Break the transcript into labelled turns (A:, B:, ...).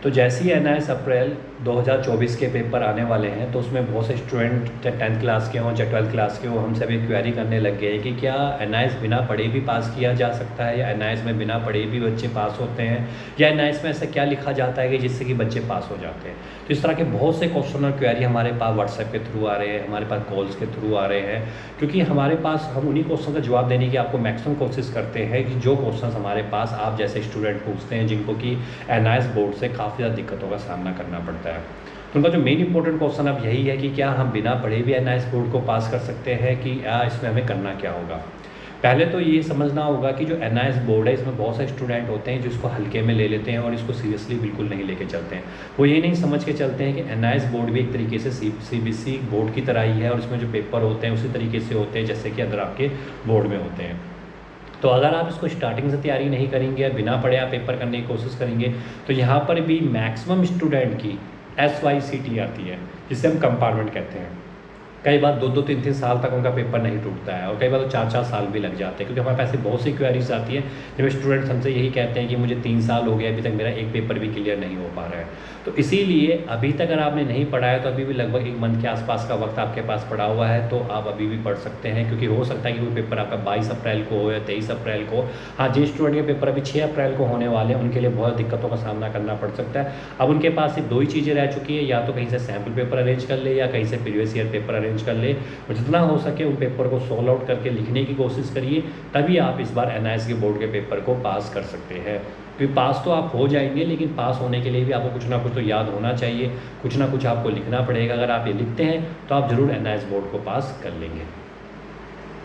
A: तो जैसे ही एनआईएस अप्रैल 2024 के पेपर आने वाले हैं तो उसमें बहुत से स्टूडेंट चाहे 10th क्लास के हों चाहे 12th क्लास के हों हमसे अभी क्वेरी करने लग गए हैं कि क्या एनआईएस बिना पढ़े भी पास किया जा सकता है, या एनआईएस में बिना पढ़े भी बच्चे पास होते हैं, या एनआईएस में ऐसा क्या लिखा जाता है कि जिससे कि बच्चे पास हो जाते हैं। तो इस तरह के बहुत से क्वेश्चन और क्वेरी हमारे पास व्हाट्सएप के थ्रू आ रहे हैं, हमारे पास कॉल्स के थ्रू आ रहे हैं, क्योंकि हमारे पास हम उन्हीं क्वेश्चन का जवाब देने की आपको मैक्सिमम कोशिश करते हैं कि जो क्वेश्चन हमारे पास आप जैसे स्टूडेंट पूछते हैं जिनको कि एनआईएस बोर्ड से काफ़ी ज़्यादा दिक्कतों का सामना करना पड़ता है। तो उनका जो मेन इंपॉर्टेंट क्वेश्चन अब यही है कि क्या हम बिना पढ़े भी एनआईएस बोर्ड को पास कर सकते हैं, कि इसमें हमें करना क्या होगा। पहले तो ये समझना होगा कि जो एनआईएस बोर्ड है इसमें बहुत सारे स्टूडेंट होते हैं जो इसको हल्के में ले लेते हैं और इसको सीरियसली बिल्कुल नहीं लेके चलते हैं। वो ये नहीं समझ के चलते हैं कि एनआईएस बोर्ड भी एक तरीके से सीबीएसई बोर्ड की तरह ही है और इसमें जो पेपर होते हैं उसी तरीके से होते हैं जैसे कि अदर आपके बोर्ड में होते हैं। तो अगर आप इसको स्टार्टिंग से तैयारी नहीं करेंगे या बिना पढ़े आप पेपर करने की कोशिश करेंगे तो यहाँ पर भी मैक्सिमम स्टूडेंट की SYCT आती है, जिसे हम कंपार्टमेंट कहते हैं। कई बार 2-2, 3-3 साल तक उनका पेपर नहीं टूटता है और कई बार तो 4-4 साल भी लग जाते हैं, क्योंकि हमारे पास ऐसी बहुत सी क्वेरीज आती है जब स्टूडेंट्स हमसे यही कहते हैं कि मुझे 3 साल हो गया अभी तक मेरा एक पेपर भी क्लियर नहीं हो पा रहा है। तो इसीलिए अभी तक अगर आपने नहीं पढ़ा है तो अभी भी लगभग 1 मंथ के आसपास का वक्त आपके पास पड़ा हुआ है, तो आप अभी भी पढ़ सकते हैं, क्योंकि हो सकता है कि वो पेपर आपका 22 अप्रैल को हो या 23 अप्रैल को। हाँ, जिन स्टूडेंट के पेपर अभी 6 अप्रैल को होने वाले हैं उनके लिए बहुत दिक्कतों का सामना करना पड़ सकता है। अब उनके पास सिर्फ 2 ही चीज़ें रह चुकी है, या तो कहीं से सैम्पल पेपर अरेंज कर ले या कहीं से प्रीवियस ईयर पेपर अरेंज कर ले। जितना हो सके उन पेपर को सॉल्व आउट करके लिखने की कोशिश करिए, तभी आप इस बार एनआईएस के बोर्ड के पेपर को पास कर सकते हैं। क्योंकि पास तो आप हो जाएंगे, लेकिन पास होने के लिए भी आपको कुछ ना कुछ तो याद होना चाहिए, कुछ ना कुछ आपको लिखना पड़ेगा। अगर आप ये लिखते हैं तो आप ज़रूर एनआईएस बोर्ड को पास कर लेंगे।